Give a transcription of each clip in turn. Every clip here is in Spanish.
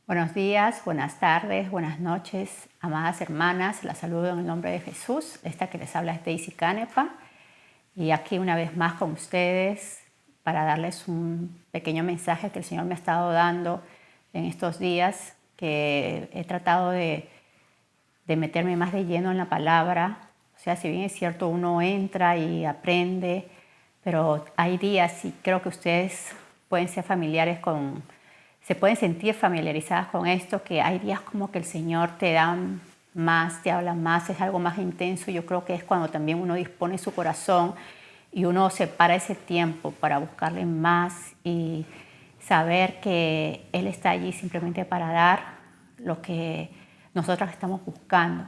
Buenos días, buenas tardes, buenas noches, amadas hermanas. Las saludo en el nombre de Jesús. Esta que les habla es Daisy Canepa. Y aquí una vez más con ustedes para darles un pequeño mensaje que el Señor me ha estado dando en estos días, que he tratado de meterme más de lleno en la palabra. O sea, si bien es cierto, uno entra y aprende, pero hay días, y creo que ustedes pueden ser familiares se pueden sentir familiarizadas con esto, que hay días como que el Señor te da más, te habla más, es algo más intenso. Yo creo que es cuando también uno dispone su corazón y uno separa ese tiempo para buscarle más y saber que Él está allí simplemente para dar lo que nosotras estamos buscando.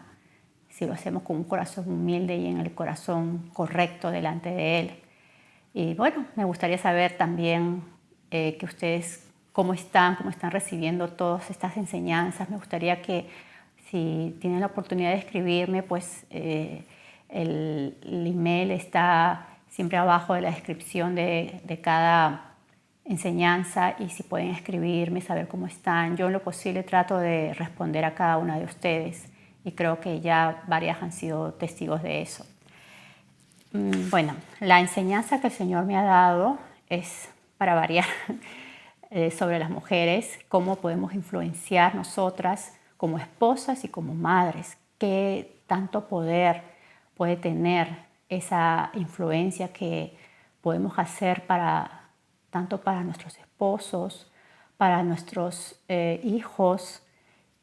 Si lo hacemos con un corazón humilde y en el corazón correcto delante de Él. Y bueno, me gustaría saber también que ustedes cómo están recibiendo todas estas enseñanzas. Me gustaría que si tienen la oportunidad de escribirme, pues el email está siempre abajo de la descripción de cada enseñanza, y si pueden escribirme, saber cómo están. Yo en lo posible trato de responder a cada una de ustedes y creo que ya varias han sido testigos de eso. Bueno, la enseñanza que el Señor me ha dado es, para variar, sobre las mujeres, cómo podemos influenciar nosotras como esposas y como madres, qué tanto poder puede tener esa influencia que podemos hacer tanto para nuestros esposos, para nuestros hijos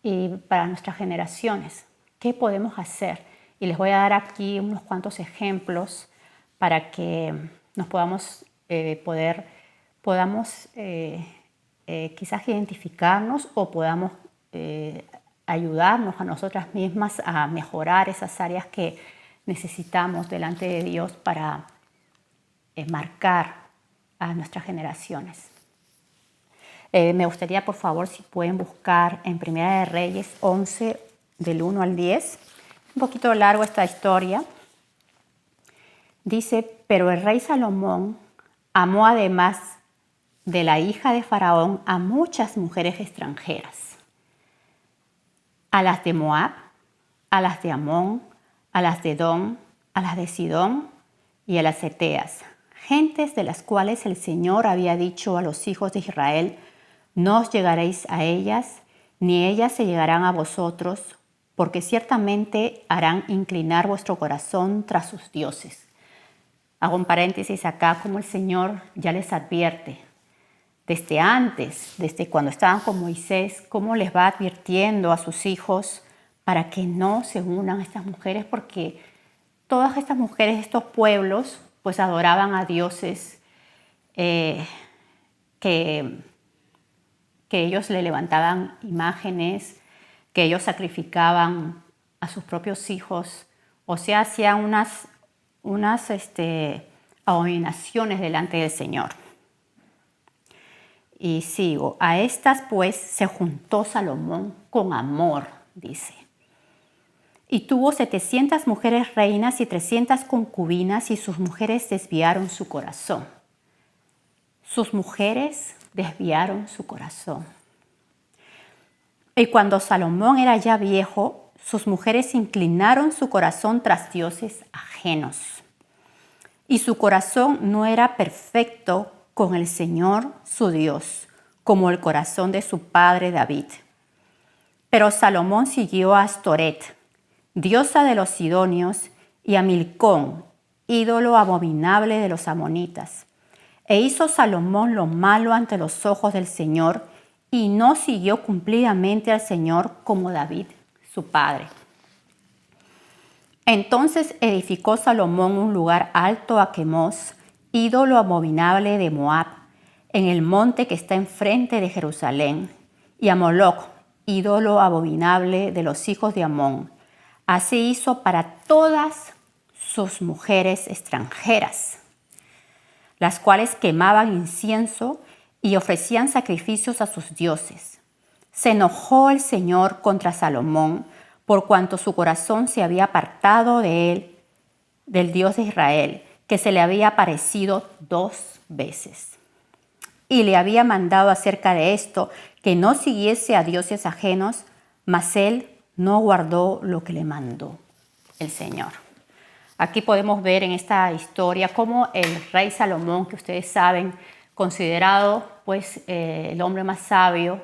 y para nuestras generaciones. ¿Qué podemos hacer? Y les voy a dar aquí unos cuantos ejemplos para que nos podamos quizás identificarnos o podamos ayudarnos a nosotras mismas a mejorar esas áreas que necesitamos delante de Dios para marcar a nuestras generaciones. Me gustaría, por favor, si pueden buscar en Primera de Reyes 11, del 1 al 10. Un poquito largo esta historia. Dice: pero el rey Salomón amó, además de la hija de Faraón, a muchas mujeres extranjeras, a las de Moab, a las de Amón, a las de Edom, a las de Sidón y a las heteas, gentes de las cuales el Señor había dicho a los hijos de Israel: no os llegaréis a ellas, ni ellas se llegarán a vosotros, porque ciertamente harán inclinar vuestro corazón tras sus dioses. Hago un paréntesis acá, como el Señor ya les advierte desde antes, desde cuando estaban con Moisés, cómo les va advirtiendo a sus hijos para que no se unan a estas mujeres, porque todas estas mujeres, estos pueblos, pues adoraban a dioses que ellos le levantaban imágenes, que ellos sacrificaban a sus propios hijos, o sea, hacían unas abominaciones delante del Señor. Y sigo: a estas pues se juntó Salomón con amor, dice, y tuvo 700 mujeres reinas y 300 concubinas, y sus mujeres desviaron su corazón. Sus mujeres desviaron su corazón. Y cuando Salomón era ya viejo, sus mujeres inclinaron su corazón tras dioses ajenos. Y su corazón no era perfecto con el Señor su Dios, como el corazón de su padre David. Pero Salomón siguió a Astoret, diosa de los sidonios, y a Milcón, ídolo abominable de los amonitas. E hizo Salomón lo malo ante los ojos del Señor, y no siguió cumplidamente al Señor como David, su padre. Entonces edificó Salomón un lugar alto a Quemos, ídolo abominable de Moab, en el monte que está enfrente de Jerusalén, y a Moloc, ídolo abominable de los hijos de Amón. Así hizo para todas sus mujeres extranjeras, las cuales quemaban incienso y ofrecían sacrificios a sus dioses. Se enojó el Señor contra Salomón, por cuanto su corazón se había apartado de él, del Dios de Israel, que se le había aparecido 2 veces. Y le había mandado acerca de esto que no siguiese a dioses ajenos, mas él no guardó lo que le mandó el Señor. Aquí podemos ver en esta historia cómo el rey Salomón, que ustedes saben, considerado pues el hombre más sabio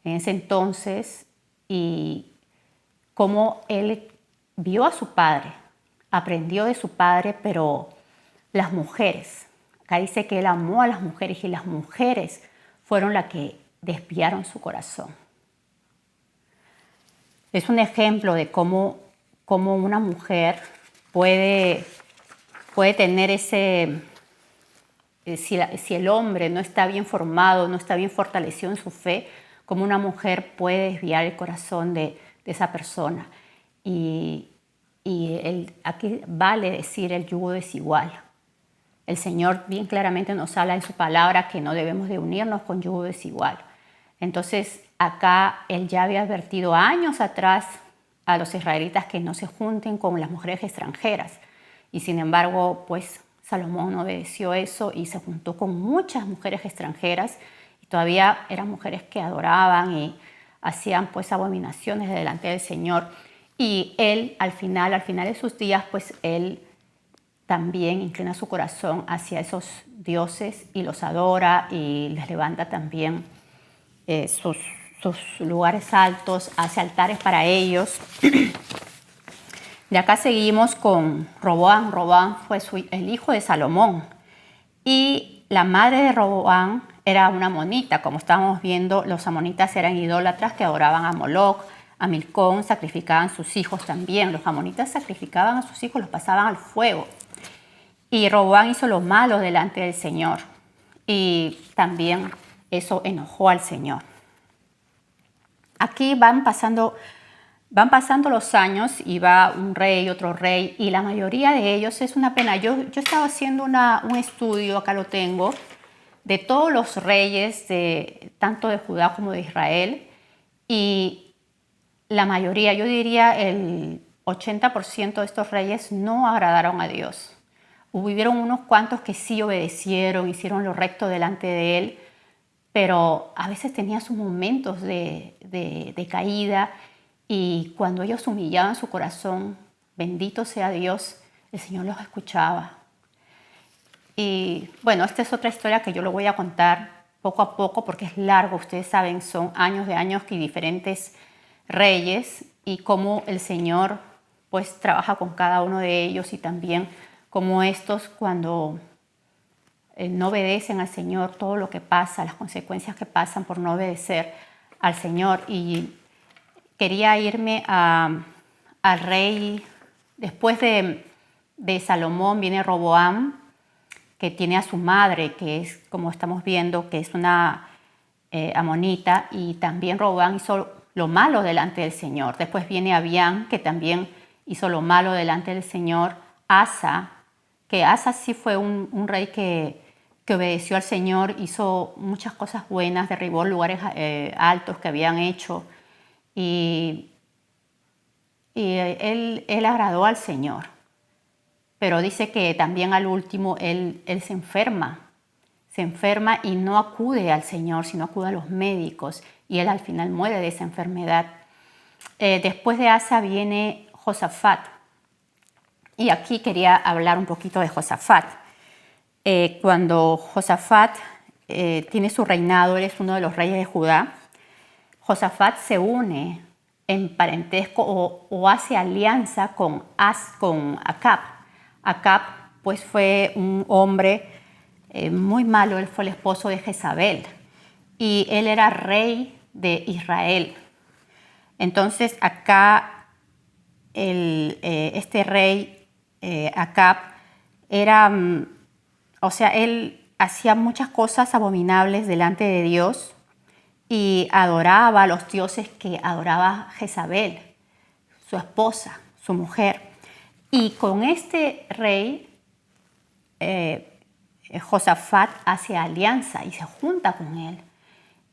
en ese entonces, y cómo él vio a su padre, aprendió de su padre, pero las mujeres, acá dice que él amó a las mujeres y las mujeres fueron las que desviaron su corazón. Es un ejemplo de cómo una mujer puede tener ese, si el hombre no está bien formado, no está bien fortalecido en su fe, cómo una mujer puede desviar el corazón de esa persona. Y aquí vale decir el yugo desigual. El Señor bien claramente nos habla en su palabra que no debemos de unirnos con yugo desigual. Entonces acá Él ya había advertido años atrás a los israelitas que no se junten con las mujeres extranjeras. Y sin embargo, pues Salomón no obedeció eso y se juntó con muchas mujeres extranjeras. Y todavía eran mujeres que adoraban y hacían pues abominaciones delante del Señor. Y él al final de sus días, pues él también inclina su corazón hacia esos dioses y los adora y les levanta también sus lugares altos, hace altares para ellos. De acá seguimos con Roboam. Roboam fue el hijo de Salomón y la madre de Roboam era una amonita. Como estábamos viendo, los amonitas eran idólatras que adoraban a Moloc, a Milcón, sacrificaban sus hijos también. Los amonitas sacrificaban a sus hijos, los pasaban al fuego. Y Roboam hizo lo malo delante del Señor. Y también eso enojó al Señor. Aquí van pasando los años y va un rey, otro rey, y la mayoría de ellos es una pena. Yo estaba haciendo un estudio, acá lo tengo, de todos los reyes, tanto de Judá como de Israel, y la mayoría, yo diría el 80% de estos reyes no agradaron a Dios. Hubieron unos cuantos que sí obedecieron, hicieron lo recto delante de Él, pero a veces tenía sus momentos de caída y cuando ellos humillaban su corazón, bendito sea Dios, el Señor los escuchaba. Y bueno, esta es otra historia que yo lo voy a contar poco a poco porque es largo, ustedes saben, son años de años que diferentes reyes y cómo el Señor pues trabaja con cada uno de ellos y también cómo estos cuando no obedecen al Señor, todo lo que pasa, las consecuencias que pasan por no obedecer al Señor. Y quería irme al rey, después de Salomón viene Roboam, que tiene a su madre, que es, como estamos viendo, que es una amonita, y también Roboam hizo lo malo delante del Señor. Después viene Abián, que también hizo lo malo delante del Señor. Asa, que Asa sí fue un rey que obedeció al Señor, hizo muchas cosas buenas, derribó lugares altos que habían hecho y él agradó al Señor. Pero dice que también al último él se enferma y no acude al Señor, sino acude a los médicos y él al final muere de esa enfermedad. Después de Asa viene Josafat y aquí quería hablar un poquito de Josafat. Cuando Josafat tiene su reinado, él es uno de los reyes de Judá, Josafat se une en parentesco o hace alianza con Acab. Acab pues fue un hombre muy malo, él fue el esposo de Jezabel y él era rey de Israel. Entonces acá este rey Acab era... O sea, él hacía muchas cosas abominables delante de Dios y adoraba a los dioses que adoraba Jezabel, su esposa, su mujer. Y con este rey, Josafat hace alianza y se junta con él.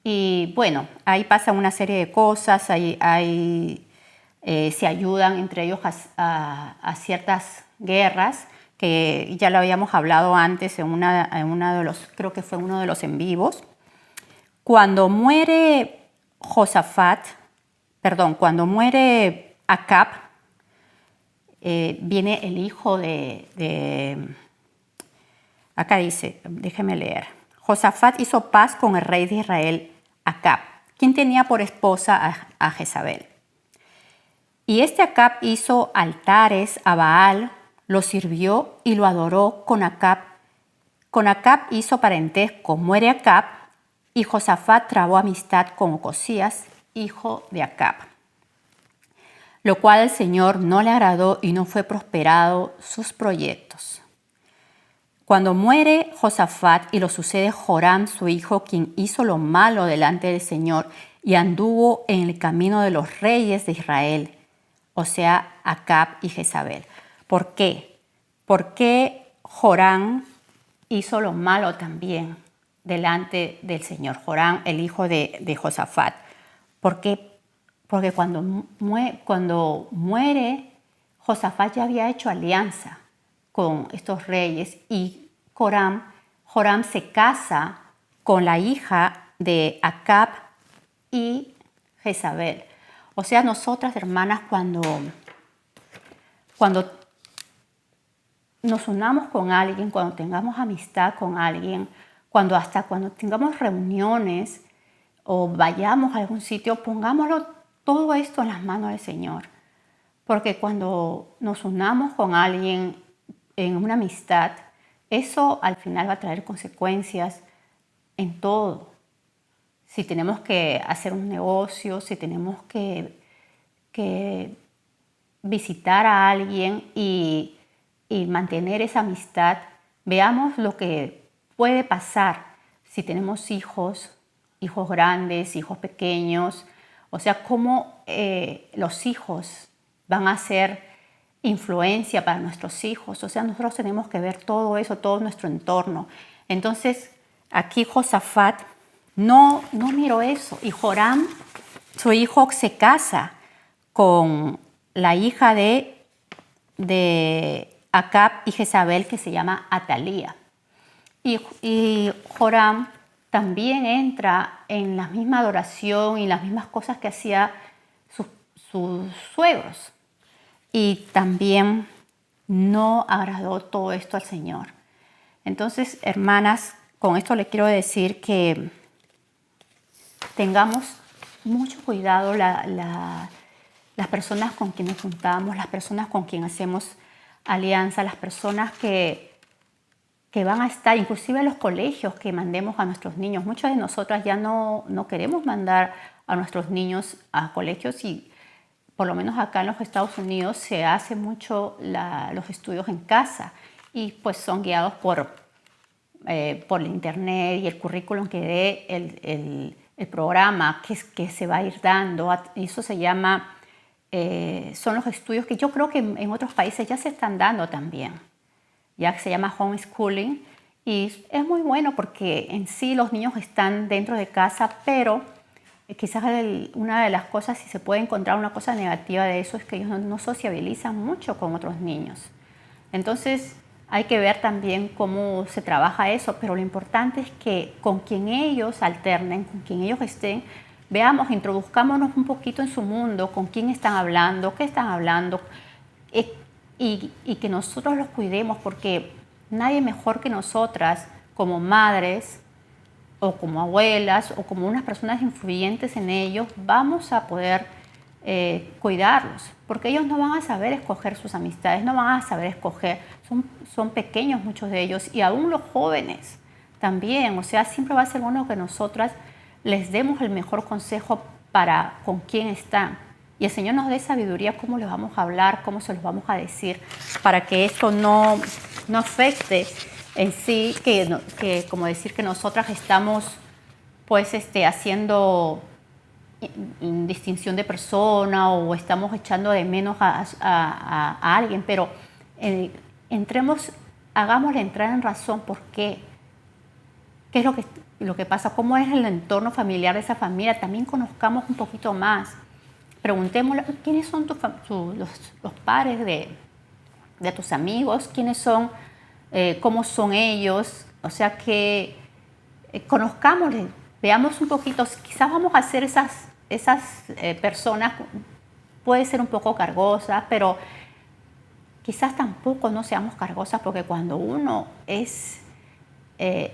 Y bueno, ahí pasan una serie de cosas, se ayudan entre ellos a ciertas guerras, que ya lo habíamos hablado antes en creo que fue uno de los en vivos. Cuando muere cuando muere Acab, viene el hijo acá dice, déjeme leer. Josafat hizo paz con el rey de Israel, Acab, quien tenía por esposa a Jezabel. Y este Acab hizo altares a Baal, lo sirvió y lo adoró con Acab. Con Acab hizo parentesco, muere Acab, y Josafat trabó amistad con Ocosías, hijo de Acab, lo cual al Señor no le agradó y no fue prosperado sus proyectos. Cuando muere Josafat y lo sucede Joram, su hijo, quien hizo lo malo delante del Señor y anduvo en el camino de los reyes de Israel, o sea, Acab y Jezabel. ¿Por qué? Porque Joram hizo lo malo también delante del Señor. Joram, el hijo de Josafat. Porque cuando muere, Josafat ya había hecho alianza con estos reyes y Joram se casa con la hija de Acab y Jezabel. O sea, nosotras, hermanas, cuando nos unamos con alguien, cuando tengamos amistad con alguien, cuando tengamos reuniones o vayamos a algún sitio, pongámoslo todo esto en las manos del Señor. Porque cuando nos unamos con alguien en una amistad, eso al final va a traer consecuencias en todo. Si tenemos que hacer un negocio, si tenemos que visitar a alguien y mantener esa amistad, veamos lo que puede pasar si tenemos hijos grandes, hijos pequeños, o sea, cómo los hijos van a ser influencia para nuestros hijos. O sea, nosotros tenemos que ver todo eso, todo nuestro entorno. Entonces, aquí Josafat no miró eso. Y Joram, su hijo, se casa con la hija de Acab y Jezabel, que se llama Atalía. Y Joram también entra en la misma adoración y las mismas cosas que hacía sus suegros. Y también no agradó todo esto al Señor. Entonces, hermanas, con esto les quiero decir que tengamos mucho cuidado las personas con quienes nos juntamos, las personas con quienes hacemos alianza, las personas que van a estar, inclusive los colegios que mandemos a nuestros niños. Muchas de nosotras ya no queremos mandar a nuestros niños a colegios y por lo menos acá en los Estados Unidos se hace mucho los estudios en casa y pues son guiados por el internet y el currículum que dé el programa que se va a ir dando. Eso se llama, son los estudios que yo creo que en otros países ya se están dando también. Ya se llama homeschooling y es muy bueno porque en sí los niños están dentro de casa, pero quizás una de las cosas, si se puede encontrar una cosa negativa de eso, es que ellos no sociabilizan mucho con otros niños. Entonces hay que ver también cómo se trabaja eso, pero lo importante es que con quien ellos alternen, con quien ellos estén, veamos, introduzcámonos un poquito en su mundo, con quién están hablando, qué están hablando, y que nosotros los cuidemos, porque nadie mejor que nosotras como madres o como abuelas o como unas personas influyentes en ellos vamos a poder cuidarlos, porque ellos no van a saber escoger sus amistades, no van a saber escoger, son pequeños muchos de ellos y aún los jóvenes también. O sea, siempre va a ser bueno que nosotras les demos el mejor consejo para con quién están. Y el Señor nos dé sabiduría cómo les vamos a hablar, cómo se los vamos a decir, para que esto no afecte en sí, que como decir que nosotras estamos pues haciendo distinción de persona o estamos echando de menos a alguien, pero hagámosle entrar en razón por qué es lo que pasa, cómo es el entorno familiar de esa familia, también conozcamos un poquito más. Preguntémosle quiénes son los padres de tus amigos, quiénes son, cómo son ellos, o sea que conozcámosles veamos un poquito, quizás vamos a ser esas personas, puede ser un poco cargosas, pero quizás tampoco no seamos cargosas, porque cuando uno es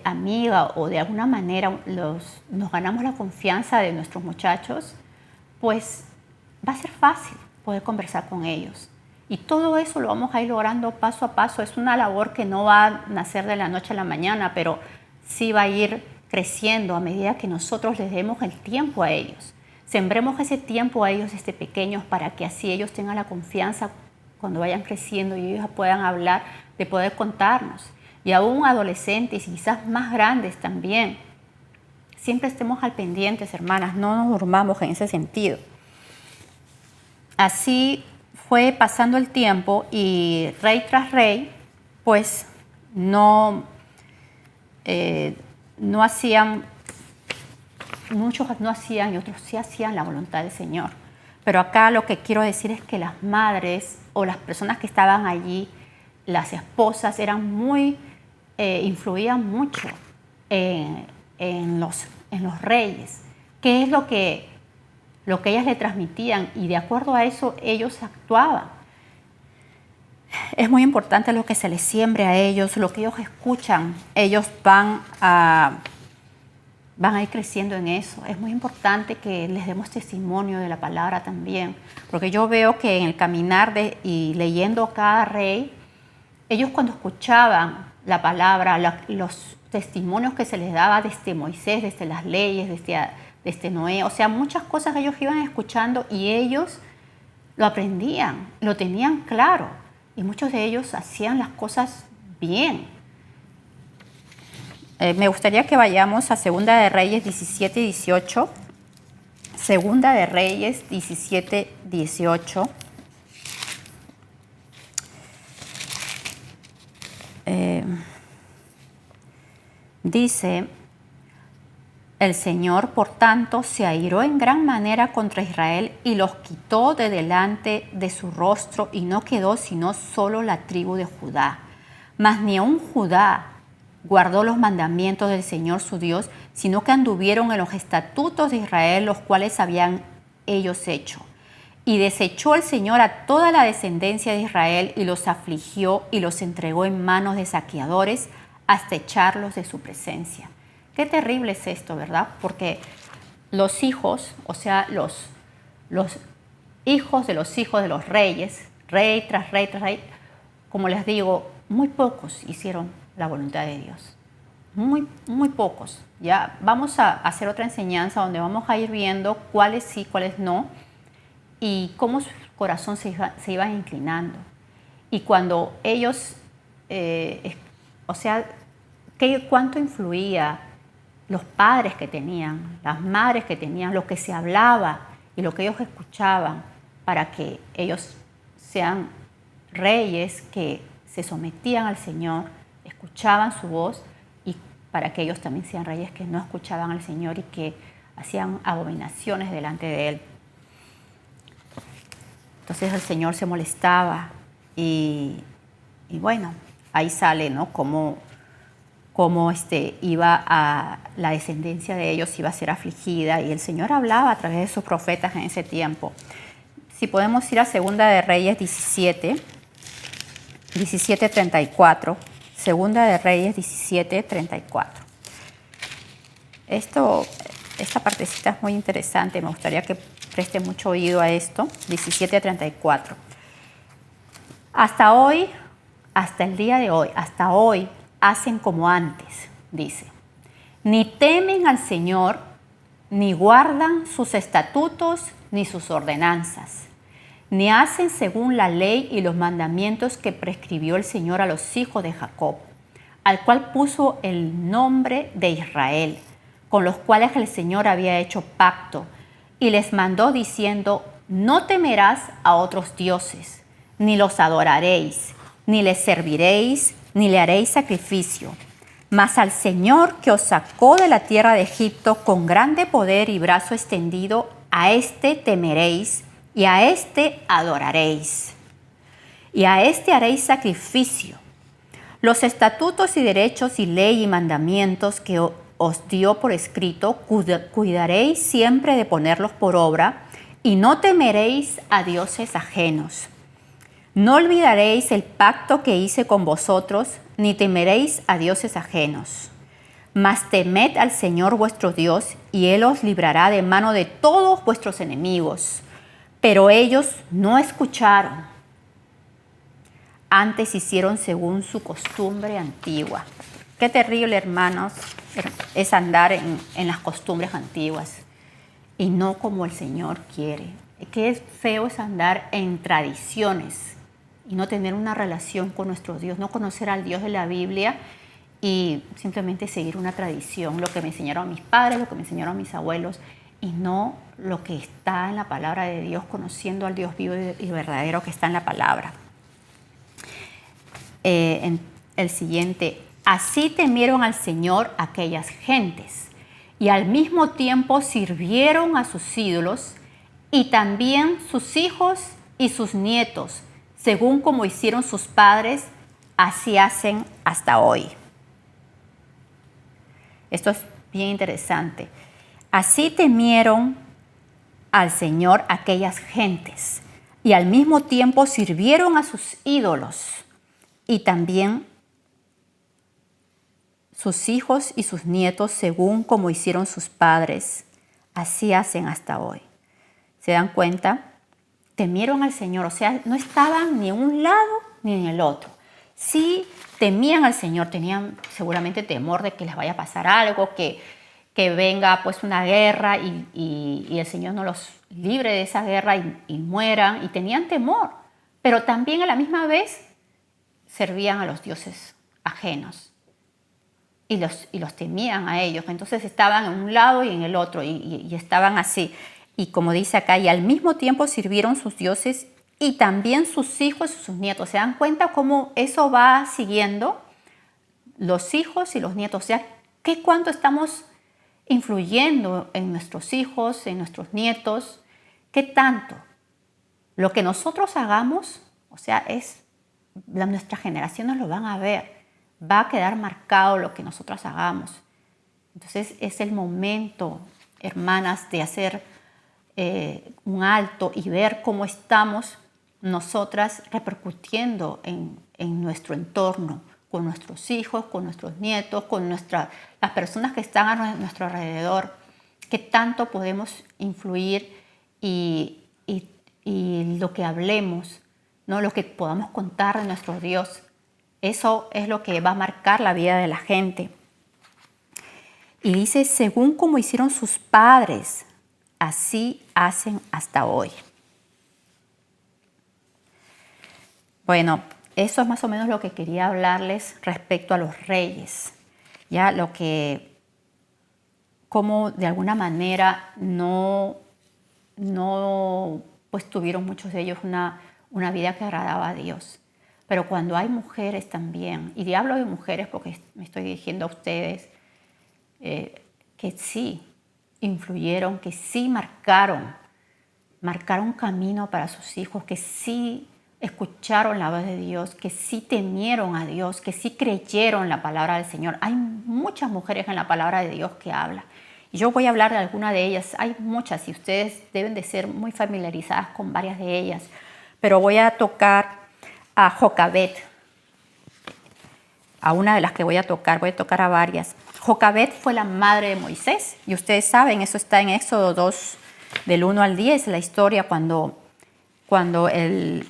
amiga o de alguna manera nos ganamos la confianza de nuestros muchachos, pues va a ser fácil poder conversar con ellos. Y todo eso lo vamos a ir logrando paso a paso. Es una labor que no va a nacer de la noche a la mañana, pero sí va a ir creciendo a medida que nosotros les demos el tiempo a ellos. Sembremos ese tiempo a ellos desde pequeños para que así ellos tengan la confianza cuando vayan creciendo y ellos puedan hablar, de poder contarnos. Y aún adolescentes y quizás más grandes también. Siempre estemos al pendientes, hermanas, no nos durmamos en ese sentido. Así fue pasando el tiempo y rey tras rey, pues no hacían, muchos no hacían y otros sí hacían la voluntad del Señor. Pero acá lo que quiero decir es que las madres o las personas que estaban allí, las esposas, influían mucho en los reyes. ¿Qué es lo que ellas le transmitían? Y de acuerdo a eso ellos actuaban. Es muy importante lo que se les siembre a ellos, lo que ellos escuchan. Ellos van a ir creciendo en eso. Es muy importante que les demos testimonio de la palabra también, porque yo veo que en el caminar y leyendo cada rey, ellos cuando escuchaban la palabra, los testimonios que se les daba desde Moisés, desde las leyes, desde Noé, o sea, muchas cosas que ellos iban escuchando y ellos lo aprendían, lo tenían claro, y muchos de ellos hacían las cosas bien. Me gustaría que vayamos a Segunda de Reyes 17 y 18. Segunda de Reyes 17, 18. Dice: el Señor, por tanto, se airó en gran manera contra Israel y los quitó de delante de su rostro, y no quedó sino solo la tribu de Judá. Mas ni aun Judá guardó los mandamientos del Señor su Dios, sino que anduvieron en los estatutos de Israel, los cuales habían ellos hecho. Y desechó el Señor a toda la descendencia de Israel y los afligió y los entregó en manos de saqueadores hasta echarlos de su presencia. Qué terrible es esto, ¿verdad? Porque los hijos, o sea, los hijos de los reyes, rey tras rey tras rey, como les digo, muy pocos hicieron la voluntad de Dios. Muy, muy pocos. Ya vamos a hacer otra enseñanza donde vamos a ir viendo cuáles sí, cuáles no, y cómo su corazón se iban inclinando. Y cuando ellos, cuánto influía los padres que tenían, las madres que tenían, lo que se hablaba y lo que ellos escuchaban para que ellos sean reyes que se sometían al Señor, escuchaban su voz, y para que ellos también sean reyes que no escuchaban al Señor y que hacían abominaciones delante de Él. Entonces el Señor se molestaba y bueno, ahí sale, ¿no? Cómo iba a la descendencia de ellos iba a ser afligida, y el Señor hablaba a través de sus profetas en ese tiempo. Si podemos ir a Segunda de Reyes 17:34. Segunda de Reyes 17:34. Esta partecita es muy interesante, me gustaría que preste mucho oído a esto. 17:34. Hasta hoy, hasta el día de hoy, hasta hoy, hacen como antes, dice. Ni temen al Señor, ni guardan sus estatutos, ni sus ordenanzas, ni hacen según la ley y los mandamientos que prescribió el Señor a los hijos de Jacob, al cual puso el nombre de Israel, con los cuales el Señor había hecho pacto, y les mandó diciendo: no temerás a otros dioses, ni los adoraréis, ni les serviréis, ni le haréis sacrificio. Mas al Señor que os sacó de la tierra de Egipto con grande poder y brazo extendido, a éste temeréis, y a éste adoraréis, y a éste haréis sacrificio. Los estatutos y derechos y ley y mandamientos que os dio por escrito, cuidaréis siempre de ponerlos por obra y no temeréis a dioses ajenos. No olvidaréis el pacto que hice con vosotros, ni temeréis a dioses ajenos. Mas temed al Señor vuestro Dios, y Él os librará de mano de todos vuestros enemigos. Pero ellos no escucharon. Antes hicieron según su costumbre antigua. Qué terrible, hermanos, es andar en las costumbres antiguas y no como el Señor quiere. Qué feo es andar en tradiciones y no tener una relación con nuestro Dios, no conocer al Dios de la Biblia y simplemente seguir una tradición, lo que me enseñaron mis padres, lo que me enseñaron mis abuelos, y no lo que está en la palabra de Dios, conociendo al Dios vivo y verdadero que está en la palabra. En el siguiente, así temieron al Señor aquellas gentes, y al mismo tiempo sirvieron a sus ídolos, y también sus hijos y sus nietos, según como hicieron sus padres, así hacen hasta hoy. Esto es bien interesante. Así temieron al Señor aquellas gentes, y al mismo tiempo sirvieron a sus ídolos, y también sus hijos y sus nietos, según como hicieron sus padres, así hacen hasta hoy. ¿Se dan cuenta? Temieron al Señor, o sea, no estaban ni en un lado ni en el otro. Sí temían al Señor, tenían seguramente temor de que les vaya a pasar algo, que venga pues una guerra y el Señor no los libre de esa guerra y mueran, y tenían temor, pero también a la misma vez servían a los dioses ajenos y los temían a ellos. Entonces estaban en un lado y en el otro y estaban así. Y como dice acá, y al mismo tiempo sirvieron sus dioses y también sus hijos y sus nietos. ¿Se dan cuenta cómo eso va siguiendo? Los hijos y los nietos. O sea, ¿qué cuánto estamos influyendo en nuestros hijos, en nuestros nietos? ¿Qué tanto? Lo que nosotros hagamos, o sea, nuestras generaciones lo van a ver. Va a quedar marcado lo que nosotros hagamos. Entonces es el momento, hermanas, de hacer un alto y ver cómo estamos nosotras repercutiendo en nuestro entorno, con nuestros hijos, con nuestros nietos, con las personas que están a nuestro alrededor, qué tanto podemos influir y lo que hablemos, ¿no? Lo que podamos contar de nuestro Dios. Eso es lo que va a marcar la vida de la gente. Y dice, según como hicieron sus padres, así hacen hasta hoy. Bueno, eso es más o menos lo que quería hablarles respecto a los reyes. Ya como de alguna manera no pues tuvieron muchos de ellos una vida que agradaba a Dios. Pero cuando hay mujeres también, y hablo de mujeres porque me estoy dirigiendo a ustedes, que sí influyeron, que sí marcaron camino para sus hijos, que sí escucharon la voz de Dios, que sí temieron a Dios, que sí creyeron la palabra del Señor. Hay muchas mujeres en la palabra de Dios que hablan. Y yo voy a hablar de alguna de ellas. Hay muchas y ustedes deben de ser muy familiarizadas con varias de ellas. Pero voy a tocar a Jocabed, a una de las que voy a tocar a varias. Jocabed fue la madre de Moisés, y ustedes saben, eso está en Éxodo 2, del 1 al 10, la historia cuando el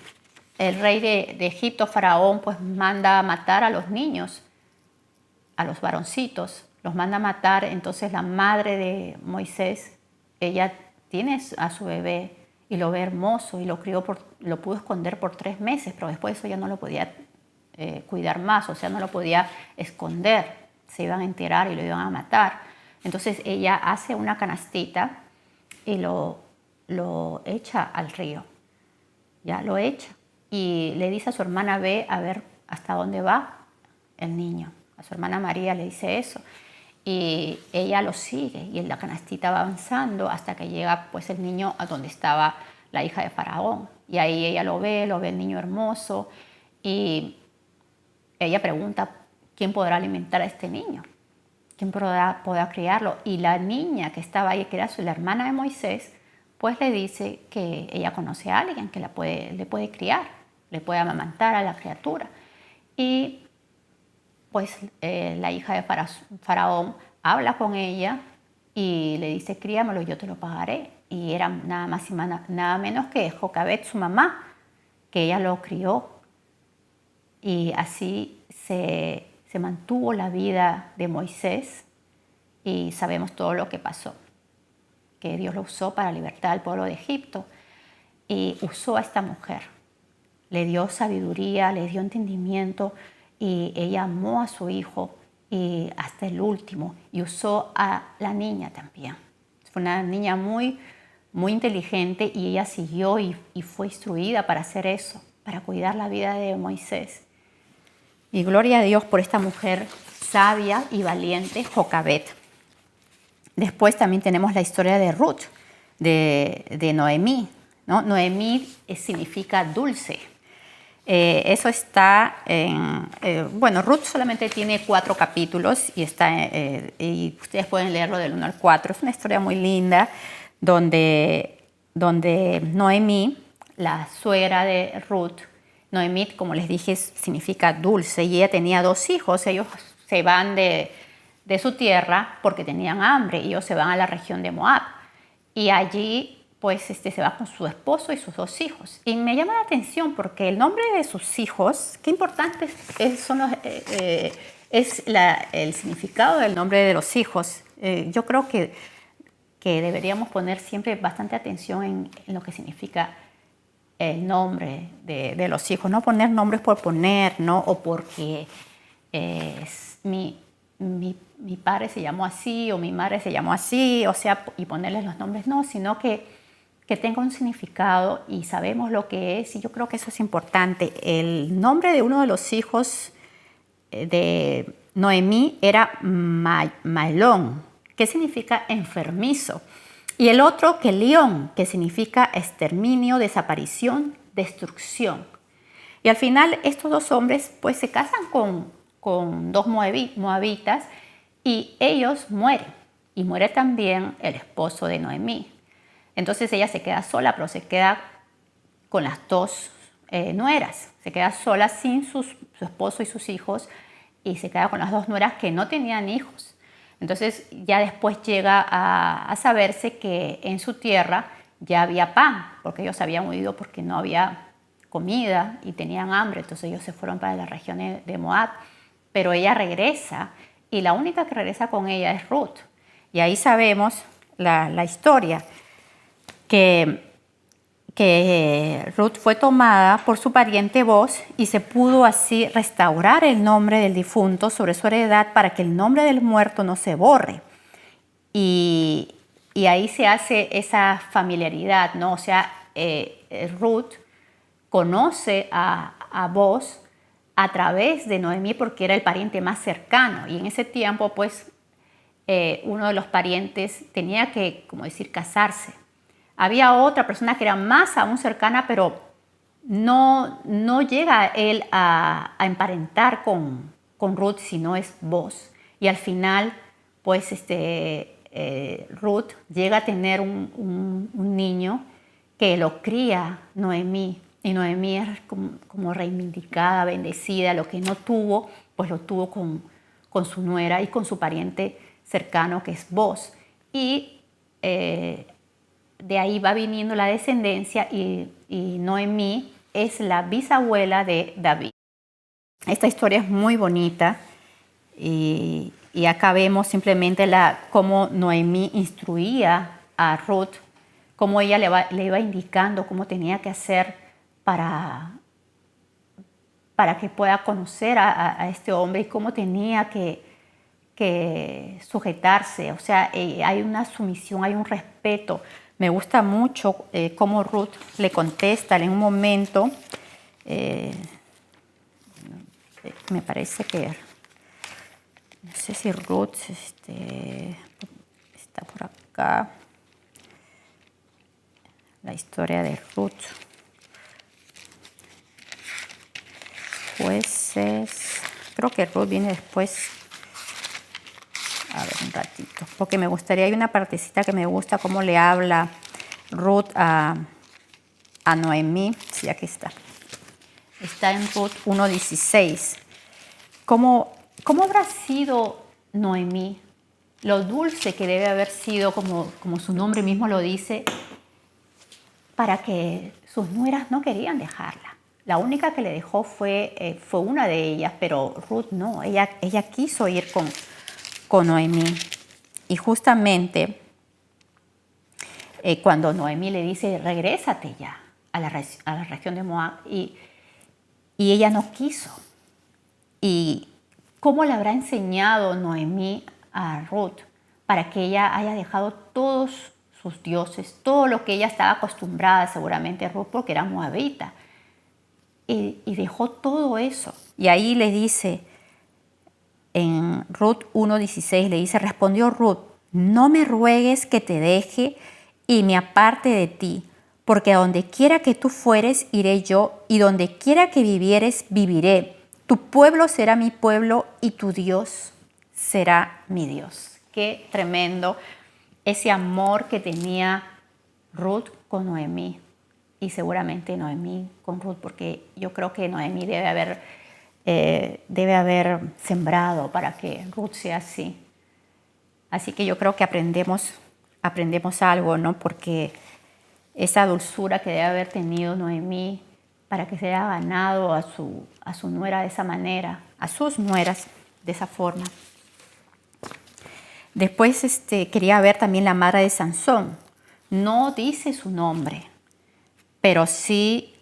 rey de Egipto, Faraón, pues manda a matar a los niños, a los varoncitos, los manda a matar. Entonces la madre de Moisés, ella tiene a su bebé y lo ve hermoso y lo pudo esconder por 3 meses, pero después eso ya no lo podía cuidar más, o sea, no lo podía esconder, se iban a enterar y lo iban a matar. Entonces ella hace una canastita y lo echa al río, ya lo echa, y le dice a su hermana, ve a ver hasta dónde va el niño. A su hermana María le dice eso, y ella lo sigue, y la canastita va avanzando hasta que llega pues el niño a donde estaba la hija de Faraón, y ahí ella lo ve el niño hermoso, y ella pregunta, ¿quién podrá alimentar a este niño? ¿quién podrá criarlo? Y la niña que estaba ahí, que era la hermana de Moisés, pues le dice que ella conoce a alguien que le puede criar, le puede amamantar a la criatura. Y pues la hija de Faraón habla con ella y le dice, críamelo, yo te lo pagaré. Y era nada más y nada menos que Jocabed, su mamá, que ella lo crió. Y así se mantuvo la vida de Moisés y sabemos todo lo que pasó, que Dios lo usó para libertar al pueblo de Egipto y usó a esta mujer. Le dio sabiduría, le dio entendimiento y ella amó a su hijo y hasta el último, y usó a la niña también. Fue una niña muy, muy inteligente y ella siguió y fue instruida para hacer eso, para cuidar la vida de Moisés. Y gloria a Dios por esta mujer sabia y valiente, Jocabed. Después también tenemos la historia de Ruth, de Noemí, ¿no? Noemí significa dulce. Eso está en... bueno, Ruth solamente tiene 4 capítulos y ustedes pueden leerlo del 1 al 4. Es una historia muy linda donde Noemí, la suegra de Ruth, Noemí, como les dije, significa dulce, y ella tenía 2 hijos. Ellos se van de su tierra porque tenían hambre, y ellos se van a la región de Moab. Y allí pues se va con su esposo y sus 2 hijos. Y me llama la atención porque el nombre de sus hijos, qué importante es el significado del nombre de los hijos. Yo creo que deberíamos poner siempre bastante atención en lo que significa el nombre de los hijos. No poner nombres por poner, ¿no? O porque mi padre se llamó así o mi madre se llamó así, o sea, y ponerles los nombres, no, sino que tenga un significado y sabemos lo que es, y yo creo que eso es importante. El nombre de uno de los hijos de Noemí era Mahlón, que significa enfermizo, y el otro Kelión, que significa exterminio, desaparición, destrucción. Y al final estos 2 hombres pues se casan con 2 moabitas y ellos mueren, y muere también el esposo de Noemí. Entonces ella se queda sola, pero se queda con las 2 nueras. Se queda sola sin su esposo y sus hijos, y se queda con las 2 nueras que no tenían hijos. Entonces ya después llega a saberse que en su tierra ya había pan, porque ellos habían huido porque no había comida y tenían hambre. Entonces ellos se fueron para la región de Moab. Pero ella regresa, y la única que regresa con ella es Ruth. Y ahí sabemos la historia, que Ruth fue tomada por su pariente Boz, y se pudo así restaurar el nombre del difunto sobre su heredad para que el nombre del muerto no se borre. Y ahí se hace esa familiaridad, ¿no? O sea, Ruth conoce a Boz a través de Noemí porque era el pariente más cercano, y en ese tiempo pues uno de los parientes tenía que, como decir, casarse. Había otra persona que era más aún cercana, pero no llega él a emparentar con Ruth, sino es Boz. Y al final, pues Ruth llega a tener un niño que lo cría Noemí. Y Noemí es como reivindicada, bendecida. Lo que no tuvo, pues lo tuvo con su nuera y con su pariente cercano, que es Boz. Y de ahí va viniendo la descendencia, y Noemí es la bisabuela de David. Esta historia es muy bonita, y acá vemos simplemente cómo Noemí instruía a Ruth, cómo ella le iba indicando cómo tenía que hacer para que pueda conocer a este hombre, y cómo tenía que sujetarse. O sea, hay una sumisión, hay un respeto. Me gusta mucho cómo Ruth le contesta en un momento. Me parece que, no sé si Ruth está por acá. La historia de Ruth. Jueces. Creo que Ruth viene después. a ver un ratito, porque me gustaría, hay una partecita que me gusta, cómo le habla Ruth a Noemí. Sí, aquí está. Está en Ruth 1:16. ¿Cómo habrá sido Noemí? Lo dulce que debe haber sido, como su nombre mismo lo dice, para que sus nueras no querían dejarla. La única que le dejó fue una de ellas, pero Ruth no. Ella quiso ir con Noemí. Y justamente cuando Noemí le dice, regrésate ya a la región de Moab, y ella no quiso. ¿Y cómo le habrá enseñado Noemí a Ruth para que ella haya dejado todos sus dioses, todo lo que ella estaba acostumbrada seguramente Ruth, porque era moabita, y dejó todo eso? Y ahí le dice, en Ruth 1:16, le dice, respondió Ruth, no me ruegues que te deje y me aparte de ti, porque a donde quiera que tú fueres, iré yo, y donde quiera que vivieres, viviré. Tu pueblo será mi pueblo y tu Dios será mi Dios. Qué tremendo ese amor que tenía Ruth con Noemí, y seguramente Noemí con Ruth, porque yo creo que Noemí debe haber sembrado para que Ruth sea así. Así que yo creo que aprendemos algo, ¿no? Porque esa dulzura que debe haber tenido Noemí para que se haya ganado a su nuera de esa manera, a sus nueras de esa forma. Después quería ver también la madre de Sansón. No dice su nombre, pero sí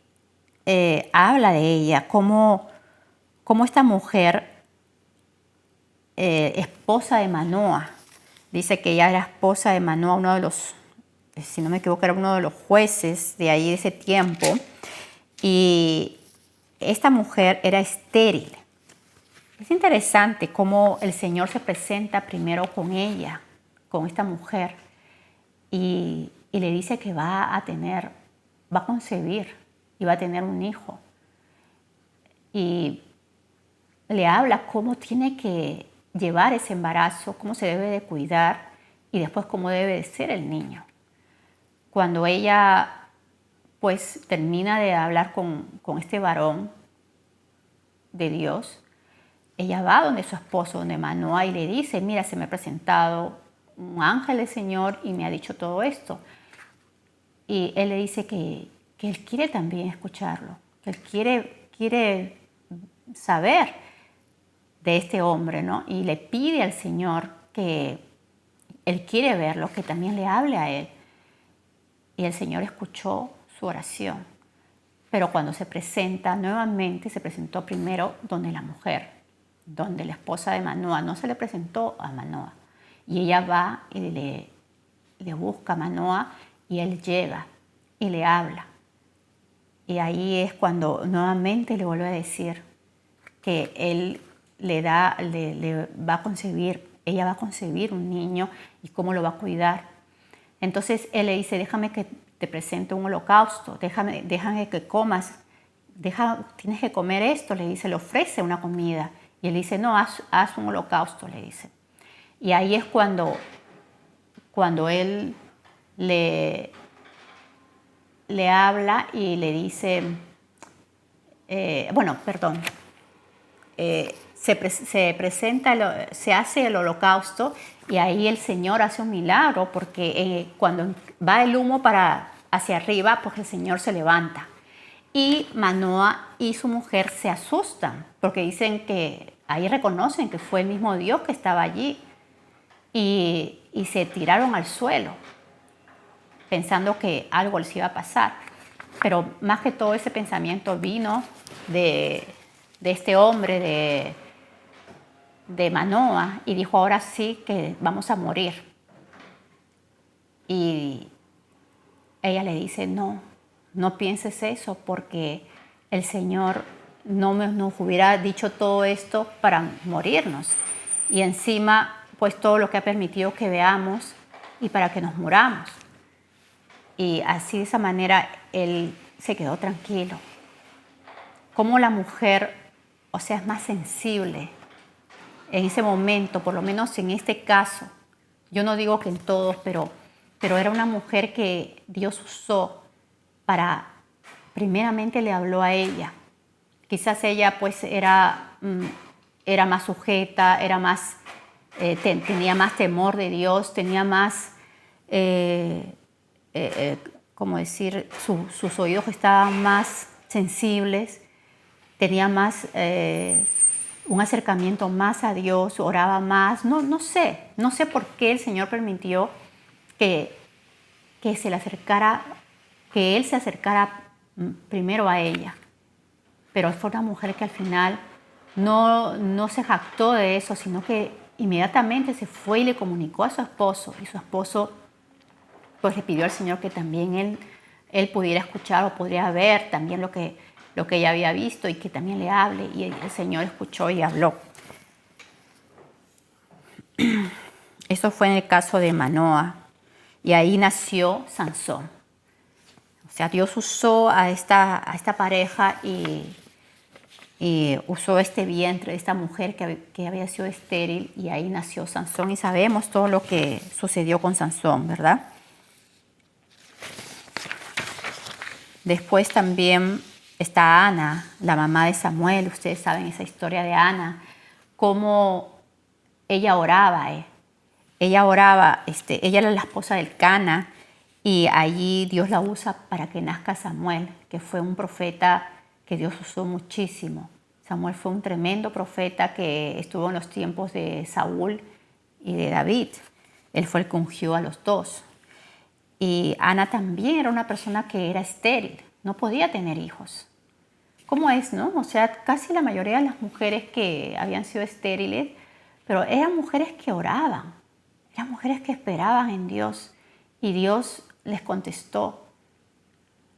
habla de ella, como esta mujer, esposa de Manoa, dice que ella era esposa de Manoa, uno de los, si no me equivoco, era uno de los jueces de ahí de ese tiempo, y esta mujer era estéril. Es interesante cómo el Señor se presenta primero con ella, con esta mujer, y le dice que va a concebir y va a tener un hijo. Y le habla cómo tiene que llevar ese embarazo, cómo se debe de cuidar y después cómo debe de ser el niño. Cuando ella pues termina de hablar con este varón de Dios, ella va donde su esposo, donde Manoa, y le dice, mira, se me ha presentado un ángel del Señor y me ha dicho todo esto. Y él le dice que él quiere también escucharlo, que él quiere saber de este hombre, ¿no? Y le pide al Señor que él quiere verlo, que también le hable a él. Y el Señor escuchó su oración. Pero cuando se presenta nuevamente, se presentó primero donde la mujer, donde la esposa de Manoa. No se le presentó a Manoa. Y ella va y le busca a Manoa, y él llega y le habla. Y ahí es cuando nuevamente le vuelve a decir que él le va a concebir, ella va a concebir un niño y cómo lo va a cuidar. Entonces él le dice, déjame que te presente un holocausto, déjame que comas, tienes que comer esto, le dice, le ofrece una comida. Y él dice, no, haz un holocausto, le dice. Y ahí es cuando él le habla y le dice, se hace el holocausto, y ahí el Señor hace un milagro, porque cuando va el humo hacia arriba, pues el Señor se levanta. Y Manoa y su mujer se asustan, porque dicen que ahí reconocen que fue el mismo Dios que estaba allí, y se tiraron al suelo, pensando que algo les iba a pasar. Pero más que todo ese pensamiento vino de este hombre, de Manoa, y dijo, ahora sí que vamos a morir. Y ella le dice, no pienses eso, porque el Señor no nos hubiera dicho todo esto para morirnos. Y encima, pues todo lo que ha permitido que veamos y para que nos muramos. Y así, de esa manera, él se quedó tranquilo. Como la mujer, o sea, es más sensible en ese momento, por lo menos en este caso, yo no digo que en todos, pero era una mujer que Dios usó para, primeramente le habló a ella. Quizás ella pues era más sujeta, era más, tenía más temor de Dios, tenía más, como decir, sus oídos estaban más sensibles, tenía más un acercamiento más a Dios, oraba más. No sé por qué el Señor permitió que se le acercara, que Él se acercara primero a ella. Pero fue una mujer que al final no se jactó de eso, sino que inmediatamente se fue y le comunicó a su esposo. Y su esposo pues le pidió al Señor que también él pudiera escuchar o podría ver también lo que ella había visto y que también le hable. Y el Señor escuchó y habló. Eso fue en el caso de Manoa. Y ahí nació Sansón. O sea, Dios usó a esta pareja y usó este vientre de esta mujer que había sido estéril, y ahí nació Sansón, y sabemos todo lo que sucedió con Sansón, ¿verdad? Después también está Ana, la mamá de Samuel. Ustedes saben esa historia de Ana, cómo ella oraba. Ella oraba, ella era la esposa del Cana, y allí Dios la usa para que nazca Samuel, que fue un profeta que Dios usó muchísimo. Samuel fue un tremendo profeta que estuvo en los tiempos de Saúl y de David. Él fue el que ungió a los dos. Y Ana también era una persona que era estéril, no podía tener hijos. ¿Cómo es, no? O sea, casi la mayoría de las mujeres que habían sido estériles, pero eran mujeres que oraban, eran mujeres que esperaban en Dios, y Dios les contestó,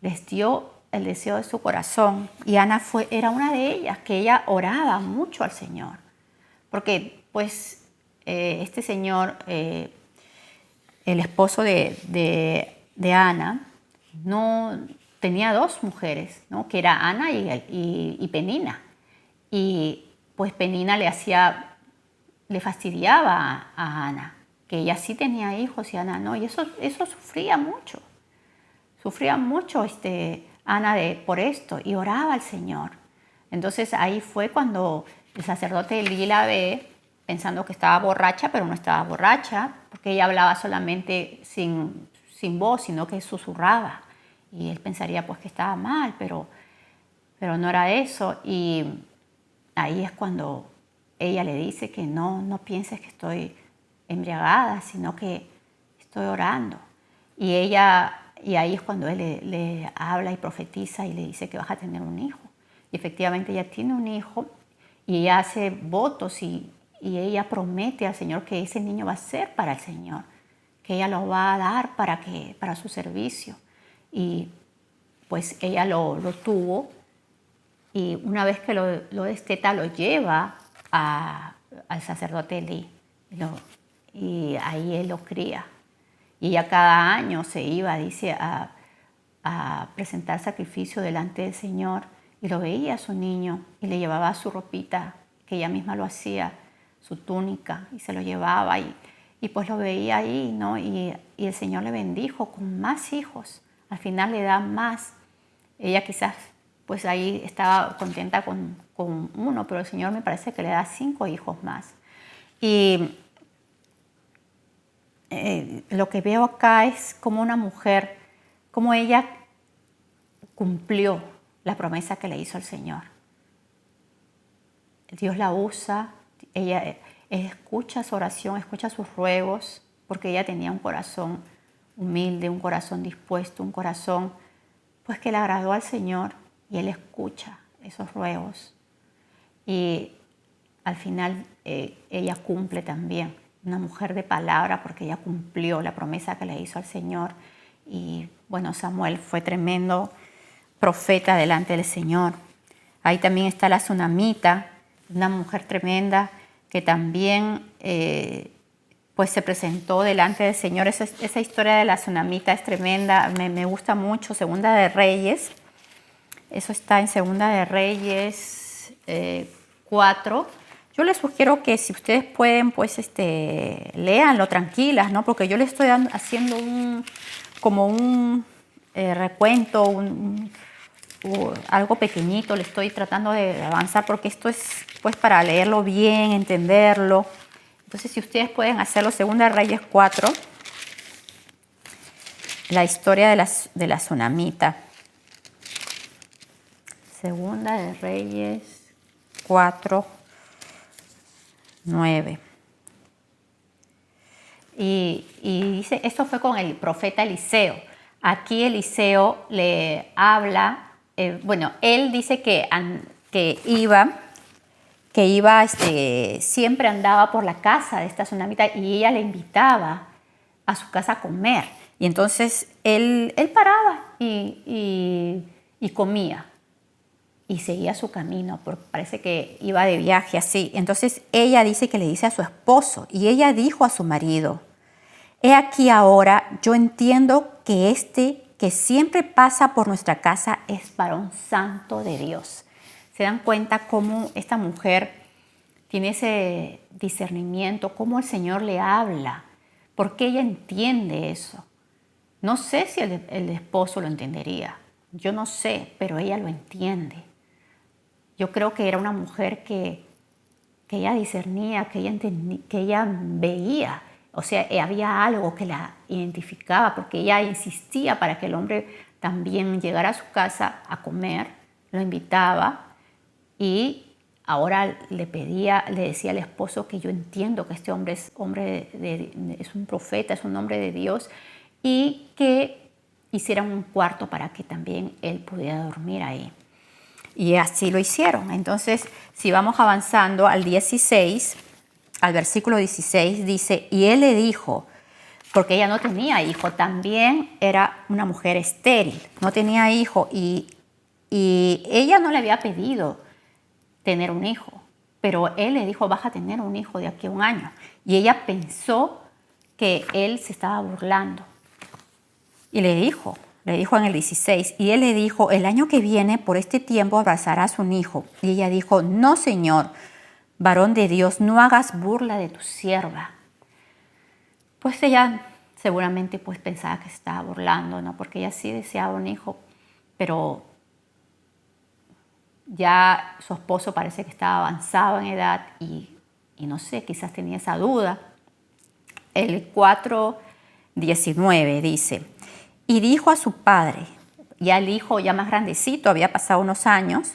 les dio el deseo de su corazón. Y Ana era una de ellas, que ella oraba mucho al Señor. Porque pues este señor, el esposo de Ana, no tenía dos mujeres, ¿no? Que era Ana y Penina. Y pues Penina le fastidiaba a Ana, que ella sí tenía hijos y Ana no. Y eso sufría mucho. Sufría mucho Ana por esto, y oraba al Señor. Entonces ahí fue cuando el sacerdote Elí la ve, pensando que estaba borracha, pero no estaba borracha, porque ella hablaba solamente sin voz, sino que susurraba. Y él pensaría pues que estaba mal, pero no era eso. Y ahí es cuando ella le dice que no pienses que estoy embriagada, sino que estoy orando. Y ahí es cuando él le habla y profetiza y le dice que vas a tener un hijo. Y efectivamente ella tiene un hijo, y ella hace votos y ella promete al Señor que ese niño va a ser para el Señor, que ella lo va a dar para su servicio. Y pues ella lo tuvo, y una vez que lo desteta lo lleva al sacerdote Elí, y ahí él lo cría. Y ella cada año se iba, dice, a presentar sacrificio delante del Señor, y lo veía a su niño y le llevaba su ropita, que ella misma lo hacía, su túnica, y se lo llevaba, y pues lo veía ahí, ¿no? Y el Señor le bendijo con más hijos. Al final le da más. Ella quizás pues ahí estaba contenta con uno, pero el Señor me parece que le da 5 hijos más. Y lo que veo acá es como una mujer, como ella cumplió la promesa que le hizo el Señor. Dios la usa, ella escucha su oración, escucha sus ruegos, porque ella tenía un corazón humilde, un corazón dispuesto, un corazón pues que le agradó al Señor, y Él escucha esos ruegos. Y al final ella cumple también, una mujer de palabra, porque ella cumplió la promesa que le hizo al Señor. Y bueno, Samuel fue tremendo profeta delante del Señor. Ahí también está la Sunamita, una mujer tremenda que también pues se presentó delante del Señor. Esa historia de la Sunamita es tremenda, me gusta mucho. Segunda de Reyes, eso está en Segunda de Reyes 4, Yo les sugiero que si ustedes pueden, pues léanlo tranquilas, ¿no? Porque yo les estoy haciendo como un recuento, algo pequeñito, le estoy tratando de avanzar porque esto es pues para leerlo bien, entenderlo. Entonces, si ustedes pueden hacerlo, Segunda de Reyes 4, la historia de la tsunamita. Segunda de Reyes 4, 9. Y dice, esto fue con el profeta Eliseo. Aquí Eliseo le habla, él dice que siempre andaba por la casa de esta tsunamita y ella le invitaba a su casa a comer. Y entonces él paraba y comía y seguía su camino, porque parece que iba de viaje así. Entonces ella dice que le dice a su esposo, y ella dijo a su marido: he aquí ahora, yo entiendo que que siempre pasa por nuestra casa es varón santo de Dios. ¿Se dan cuenta cómo esta mujer tiene ese discernimiento, cómo el Señor le habla? Porque ella entiende eso. No sé si el esposo lo entendería, yo no sé, pero ella lo entiende. Yo creo que era una mujer que ella discernía, que ella veía. O sea, había algo que la identificaba, porque ella insistía para que el hombre también llegara a su casa a comer, lo invitaba, y ahora le decía al esposo que yo entiendo que este hombre es un profeta, es un hombre de Dios, y que hicieran un cuarto para que también él pudiera dormir ahí. Y así lo hicieron. Entonces, si vamos avanzando al 16, al versículo 16, dice, y él le dijo, porque ella no tenía hijo, también era una mujer estéril, no tenía hijo, y ella no le había pedido tener un hijo, pero él le dijo, vas a tener un hijo de aquí a un año. Y ella pensó que él se estaba burlando. Y le dijo en el 16, y él le dijo, el año que viene, por este tiempo, abrazarás un hijo. Y ella dijo, no, Señor, varón de Dios, no hagas burla de tu sierva. Pues ella seguramente pues pensaba que se estaba burlando, ¿no? Porque ella sí deseaba un hijo, pero ya su esposo parece que estaba avanzado en edad y no sé, quizás tenía esa duda. El 4:19 dice, y dijo a su padre, ya el hijo ya más grandecito, había pasado unos años,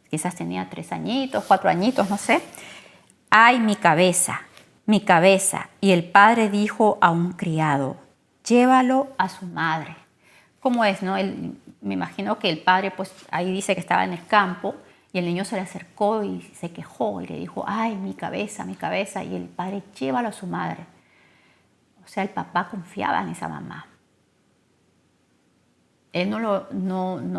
quizás tenía 3 añitos, 4 añitos, no sé. ¡Ay, mi cabeza! Mi cabeza. Y el padre dijo a un criado, llévalo a su madre. ¿Cómo es, no? Me imagino que el padre, pues ahí dice que estaba en el campo y el niño se le acercó y se quejó y le dijo, ¡ay, mi cabeza, mi cabeza! Y el padre, llévalo a su madre. O sea, el papá confiaba en esa mamá. Él no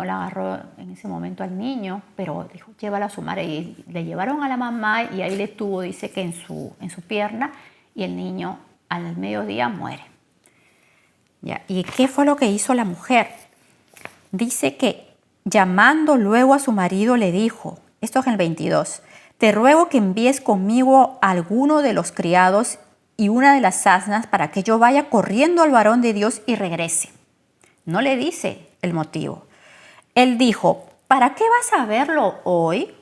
la agarró en ese momento al niño, pero dijo, llévalo a su madre. Y le llevaron a la mamá y ahí le tuvo, dice que en su pierna, y el niño al mediodía muere. ¿Ya? ¿Y qué fue lo que hizo la mujer? Dice que llamando luego a su marido le dijo, esto es en el 22, te ruego que envíes conmigo a alguno de los criados y una de las asnas para que yo vaya corriendo al varón de Dios y regrese. No le dice el motivo. Él dijo, ¿para qué vas a verlo hoy?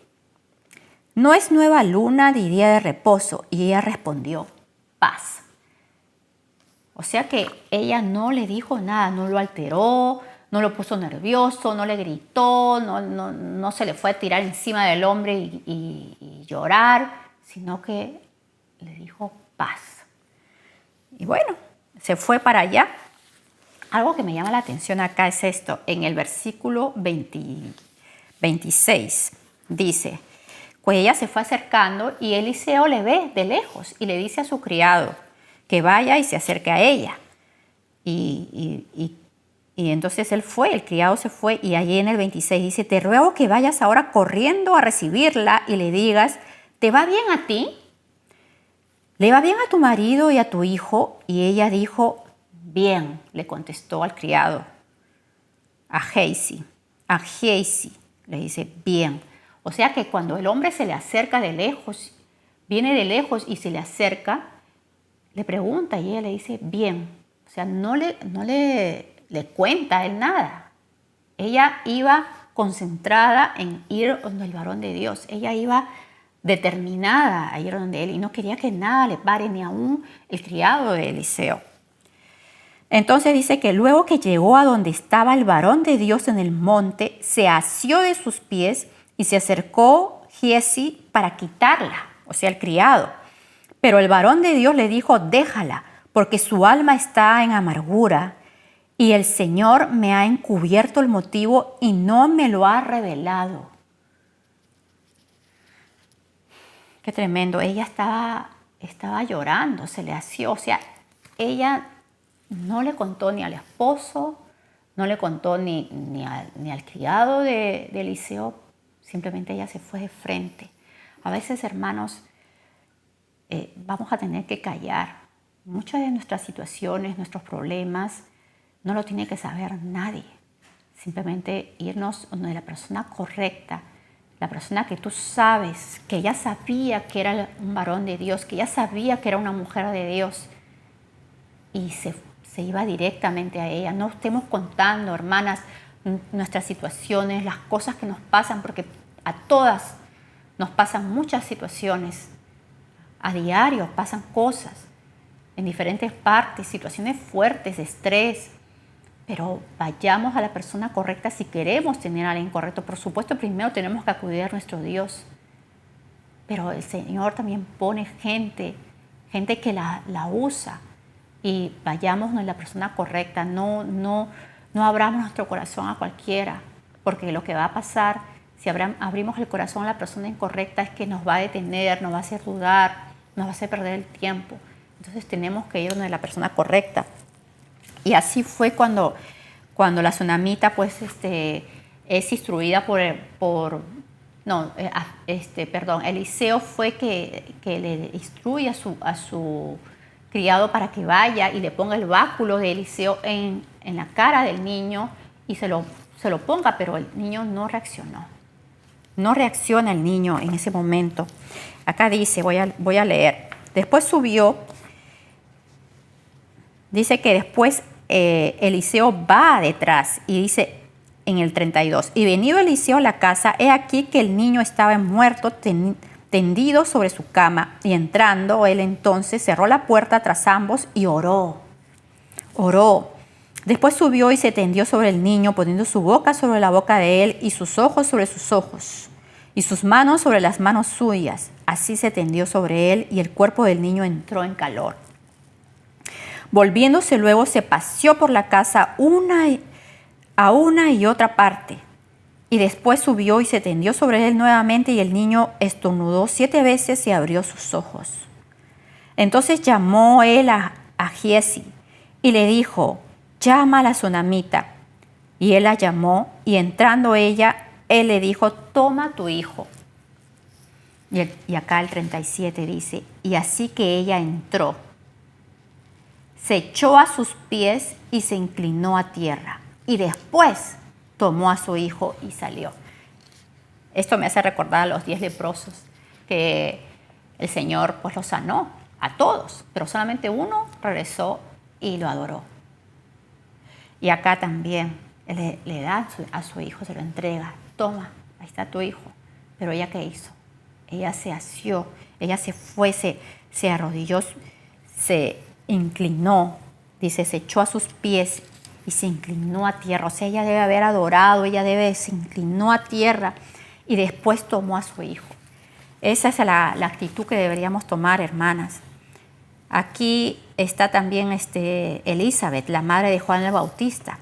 No es nueva luna ni día de reposo. Y ella respondió, paz. O sea que ella no le dijo nada, no lo alteró, no lo puso nervioso, no le gritó, no se le fue a tirar encima del hombre y llorar, sino que le dijo paz. Y bueno, se fue para allá. Algo que me llama la atención acá es esto. En el versículo 26 dice, pues ella se fue acercando y Eliseo le ve de lejos y le dice a su criado que vaya y se acerque a ella. Y entonces él fue, el criado se fue, y allí en el 26 dice, te ruego que vayas ahora corriendo a recibirla y le digas, ¿te va bien a ti? ¿Le va bien a tu marido y a tu hijo? Y ella dijo, bien, le contestó al criado, a Gehazi, le dice, bien. O sea que cuando el hombre se le acerca de lejos, viene de lejos y se le acerca, le pregunta y ella le dice, bien. O sea, no le cuenta a él nada. Ella iba concentrada en ir donde el varón de Dios. Ella iba determinada a ir donde él y no quería que nada le pare, ni aún el criado de Eliseo. Entonces dice que luego que llegó a donde estaba el varón de Dios en el monte, se asió de sus pies y se acercó Giezi para quitarla, o sea, el criado. Pero el varón de Dios le dijo, déjala, porque su alma está en amargura y el Señor me ha encubierto el motivo y no me lo ha revelado. Qué tremendo. Ella estaba llorando, se le asió. O sea, ella no le contó ni al esposo, no le contó ni al criado de Eliseo. Simplemente ella se fue de frente. A veces, hermanos, vamos a tener que callar. Muchas de nuestras situaciones, nuestros problemas, no lo tiene que saber nadie. Simplemente irnos donde la persona correcta, la persona que tú sabes, que ella sabía que era un varón de Dios, que ella sabía que era una mujer de Dios, y se iba directamente a ella. No estemos contando, hermanas, nuestras situaciones, las cosas que nos pasan, porque a todas nos pasan muchas situaciones. A diario pasan cosas en diferentes partes, situaciones fuertes, de estrés. Pero vayamos a la persona correcta si queremos tener a alguien correcto. Por supuesto, primero tenemos que acudir a nuestro Dios. Pero el Señor también pone gente que la usa. Y vayamos a la persona correcta. No abramos nuestro corazón a cualquiera. Porque lo que va a pasar, si abrimos el corazón a la persona incorrecta, es que nos va a detener, nos va a hacer dudar, nos va a hacer perder el tiempo. Entonces tenemos que ir donde la persona correcta. Y así fue cuando la tsunamita pues, es instruida Eliseo fue que le instruye a su criado para que vaya y le ponga el báculo de Eliseo en la cara del niño y se lo ponga, pero el niño no reaccionó. No reacciona el niño en ese momento. Acá dice, voy a leer. Después subió, dice que después Eliseo va detrás y dice en el 32, y venido Eliseo a la casa, he aquí que el niño estaba muerto, tendido sobre su cama, y entrando él entonces cerró la puerta tras ambos y oró. Después subió y se tendió sobre el niño, poniendo su boca sobre la boca de él y sus ojos sobre sus ojos y sus manos sobre las manos suyas. Así se tendió sobre él y el cuerpo del niño entró en calor. Volviéndose luego se paseó por la casa a una y otra parte. Y después subió y se tendió sobre él nuevamente y el niño estornudó 7 veces y abrió sus ojos. Entonces llamó él a Giezi y le dijo, llama a la tsunamita. Y él la llamó y entrando ella, él le dijo, toma tu hijo. Y acá el 37 dice, y así que ella entró, se echó a sus pies y se inclinó a tierra. Y después tomó a su hijo y salió. Esto me hace recordar a los 10 leprosos, que el Señor pues los sanó a todos, pero solamente uno regresó y lo adoró. Y acá también le da a su hijo, se lo entrega. Toma, ahí está tu hijo. Pero ella, ¿qué hizo? Ella se asió, ella se fue, se arrodilló, se inclinó, dice, se echó a sus pies y se inclinó a tierra. O sea, ella debe haber adorado, se inclinó a tierra y después tomó a su hijo. Esa es la actitud que deberíamos tomar, hermanas. Aquí está también Elizabeth, la madre de Juan el Bautista,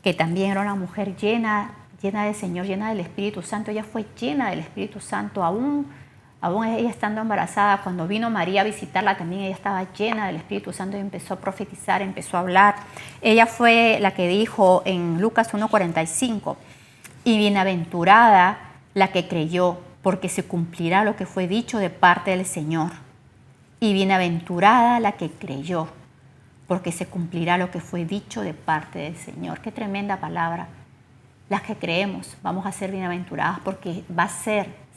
que también era una mujer llena del Señor, llena del Espíritu Santo. Ella fue llena del Espíritu Santo, aún ella estando embarazada. Cuando vino María a visitarla, también ella estaba llena del Espíritu Santo y empezó a profetizar, empezó a hablar. Ella fue la que dijo en Lucas 1:45, y bienaventurada la que creyó, porque se cumplirá lo que fue dicho de parte del Señor. Y bienaventurada la que creyó, porque se cumplirá lo que fue dicho de parte del Señor. Qué tremenda palabra. Las que creemos vamos a ser bienaventuradas porque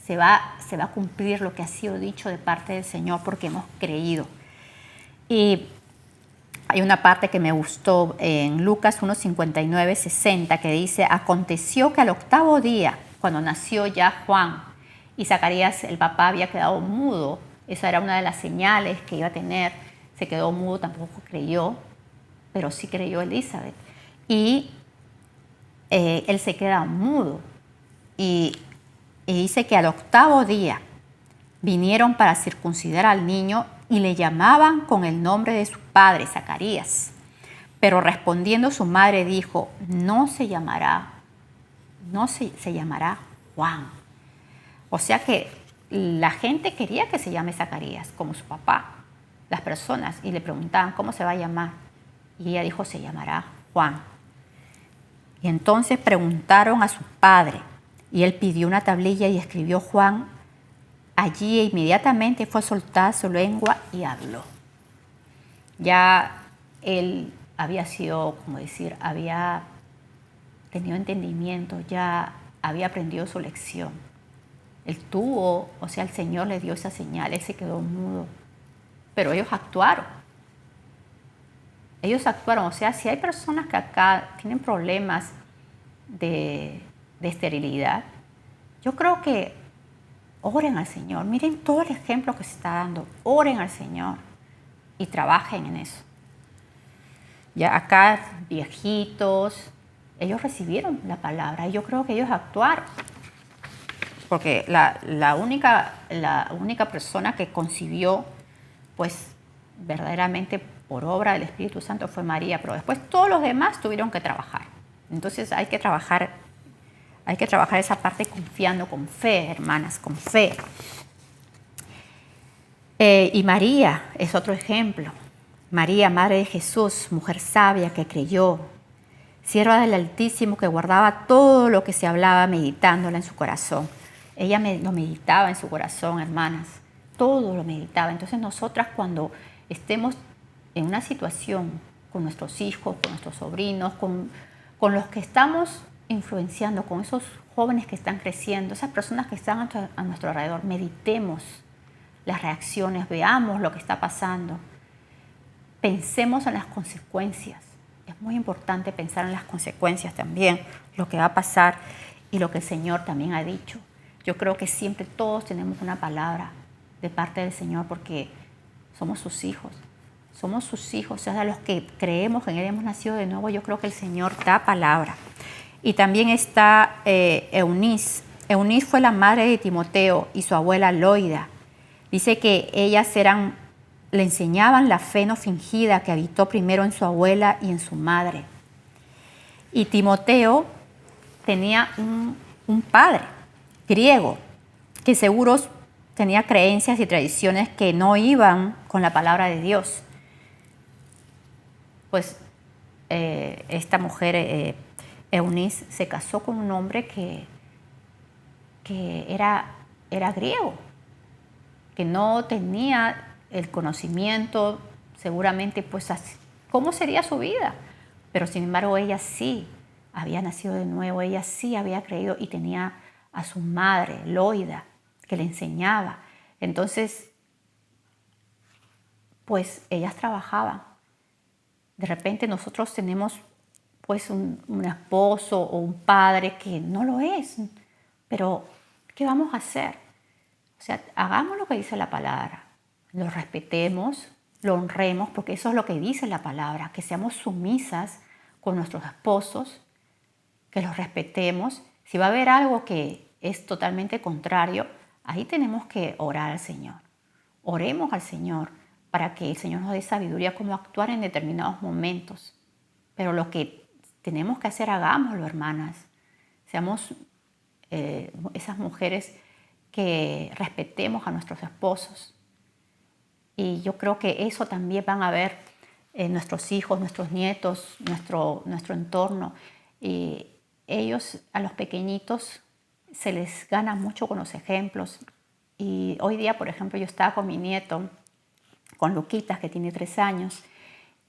se va a cumplir lo que ha sido dicho de parte del Señor porque hemos creído. Y hay una parte que me gustó en Lucas 1:59, 60, que dice: aconteció que al octavo día, cuando nació ya Juan, y Zacarías, el papá, había quedado mudo, esa era una de las señales que iba a tener, se quedó mudo, tampoco creyó, pero sí creyó Elizabeth. Y él se queda mudo. Y dice que al octavo día vinieron para circuncidar al niño y le llamaban con el nombre de su padre, Zacarías. Pero respondiendo su madre dijo: no se llamará Juan. O sea que la gente quería que se llame Zacarías, como su papá, las personas, y le preguntaban cómo se va a llamar. Y ella dijo: se llamará Juan. Y entonces preguntaron a su padre, y él pidió una tablilla y escribió Juan. Allí inmediatamente fue soltada su lengua y habló. Ya él había sido, como decir, había tenido entendimiento, ya había aprendido su lección. Él tuvo, o sea, el Señor le dio esa señal, él se quedó mudo. Pero ellos actuaron. O sea, si hay personas que acá tienen problemas de esterilidad, yo creo que oren al Señor. Miren todo el ejemplo que se está dando. Oren al Señor y trabajen en eso. Ya acá, viejitos, ellos recibieron la palabra y yo creo que ellos actuaron. Porque la única persona que concibió, pues verdaderamente por obra del Espíritu Santo fue María, pero después todos los demás tuvieron que trabajar. Entonces hay que trabajar esa parte confiando, con fe, hermanas, con fe. Y María es otro ejemplo. María, madre de Jesús, mujer sabia que creyó, sierva del Altísimo que guardaba todo lo que se hablaba meditándola en su corazón. Ella lo meditaba en su corazón, hermanas, todo lo meditaba. Entonces nosotras cuando estemos en una situación con nuestros hijos, con nuestros sobrinos, con los que estamos influenciando, con esos jóvenes que están creciendo, esas personas que están a nuestro alrededor, meditemos las reacciones, veamos lo que está pasando. Pensemos en las consecuencias. Es muy importante pensar en las consecuencias también, lo que va a pasar y lo que el Señor también ha dicho. Yo creo que siempre todos tenemos una palabra de parte del Señor porque somos sus hijos. Somos sus hijos, o sea, los que creemos en Él hemos nacido de nuevo. Yo creo que el Señor da palabra. Y también está Eunice. Eunice fue la madre de Timoteo y su abuela Loida. Dice que ellas le enseñaban la fe no fingida que habitó primero en su abuela y en su madre. Y Timoteo tenía un padre griego que seguro tenía creencias y tradiciones que no iban con la palabra de Dios. Pues esta mujer, Eunice, se casó con un hombre que era griego, que no tenía el conocimiento, seguramente, pues, cómo sería su vida. Pero sin embargo, ella sí había nacido de nuevo, ella sí había creído y tenía a su madre, Loida, que le enseñaba. Entonces, pues, ellas trabajaban. De repente nosotros tenemos, pues, un esposo o un padre que no lo es, pero ¿qué vamos a hacer? O sea, hagamos lo que dice la palabra, lo respetemos, lo honremos, porque eso es lo que dice la palabra, que seamos sumisas con nuestros esposos, que los respetemos. Si va a haber algo que es totalmente contrario, ahí tenemos que orar al Señor. Oremos al Señor para que el Señor nos dé sabiduría cómo actuar en determinados momentos. Pero lo que tenemos que hacer, hagámoslo, hermanas. Seamos esas mujeres que respetemos a nuestros esposos. Y yo creo que eso también van a ver nuestros hijos, nuestros nietos, nuestro entorno. Y ellos, a los pequeñitos, se les gana mucho con los ejemplos. Y hoy día, por ejemplo, yo estaba con mi nieto, con Luquitas, que tiene 3 años,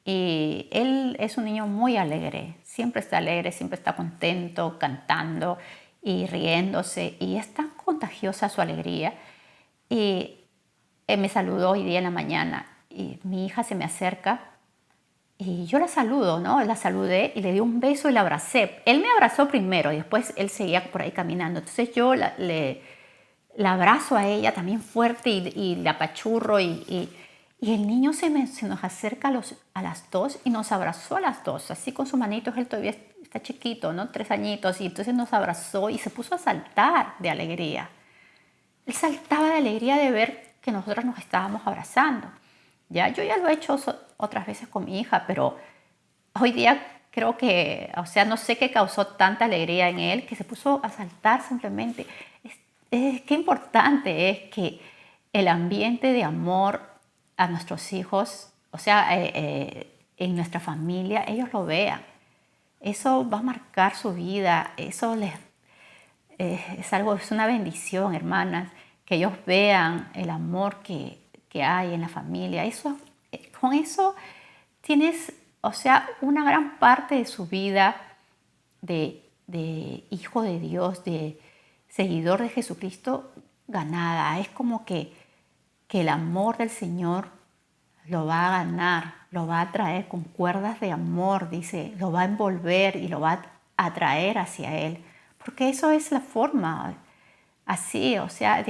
y él es un niño muy alegre, siempre está contento, cantando, y riéndose, y es tan contagiosa su alegría. Y me saludó hoy día en la mañana y mi hija se me acerca y yo la saludo, ¿no? La saludé y le di un beso y la abracé. Él me abrazó primero y después él seguía por ahí caminando. Entonces yo la abrazo a ella también fuerte y la apachurro y el niño se nos acerca a las dos y nos abrazó a las dos, así con sus manitos. Él todavía está chiquito, ¿no? 3 añitos, y entonces nos abrazó y se puso a saltar de alegría. Él saltaba de alegría de ver que nosotros nos estábamos abrazando. Ya, yo ya lo he hecho otras veces con mi hija, pero hoy día creo que, o sea, no sé qué causó tanta alegría en él, que se puso a saltar simplemente. Qué importante es que el ambiente de amor a nuestros hijos, o sea, en nuestra familia, ellos lo vean. Eso va a marcar su vida, eso es una bendición, hermanas, que ellos vean el amor que hay en la familia. Con eso tienes, o sea, una gran parte de su vida de hijo de Dios, de seguidor de Jesucristo ganada. Es como que el amor del Señor lo va a ganar, lo va a traer con cuerdas de amor, dice, lo va a envolver y lo va a atraer hacia Él. Porque eso es la forma, así, o sea,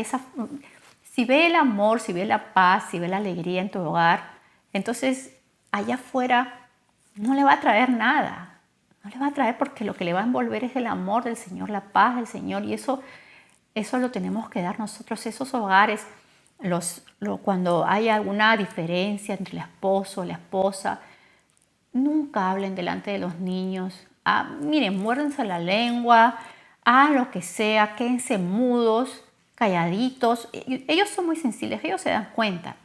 si ve el amor, si ve la paz, si ve la alegría en tu hogar, entonces allá afuera no le va a traer nada. No le va a traer, porque lo que le va a envolver es el amor del Señor, la paz del Señor, y eso lo tenemos que dar nosotros, esos hogares. Cuando hay alguna diferencia entre el esposo o la esposa, nunca hablen delante de los niños. Miren, muérdense la lengua, lo que sea, quédense mudos, calladitos. Ellos son muy sensibles, ellos se dan cuenta,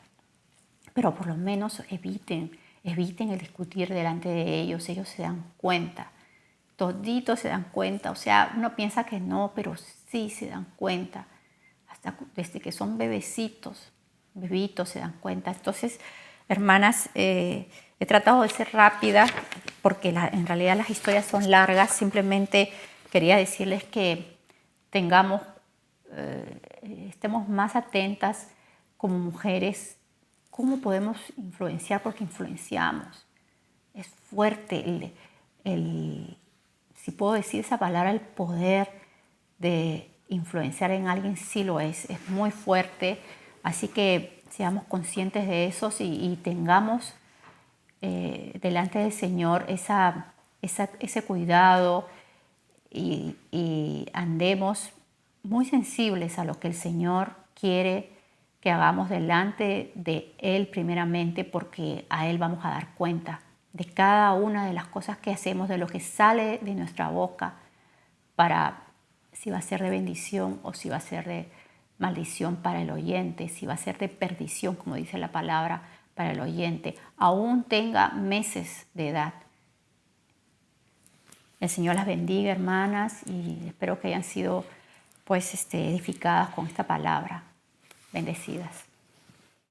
pero por lo menos eviten el discutir delante de ellos. Ellos se dan cuenta, toditos se dan cuenta. O sea, uno piensa que no, pero sí se dan cuenta. Hasta desde que son bebitos se dan cuenta. Entonces, hermanas, he tratado de ser rápida porque en realidad las historias son largas. Simplemente quería decirles que estemos más atentas como mujeres, cómo podemos influenciar, porque influenciamos. Es fuerte si puedo decir esa palabra, el poder de influenciar en alguien. Sí lo es muy fuerte. Así que seamos conscientes de eso y tengamos delante del Señor ese cuidado y andemos muy sensibles a lo que el Señor quiere que hagamos delante de Él primeramente, porque a Él vamos a dar cuenta de cada una de las cosas que hacemos, de lo que sale de nuestra boca, para si va a ser de bendición o si va a ser de maldición para el oyente, si va a ser de perdición, como dice la palabra, para el oyente, aún tenga meses de edad. El Señor las bendiga, hermanas, y espero que hayan sido edificadas con esta palabra. Bendecidas.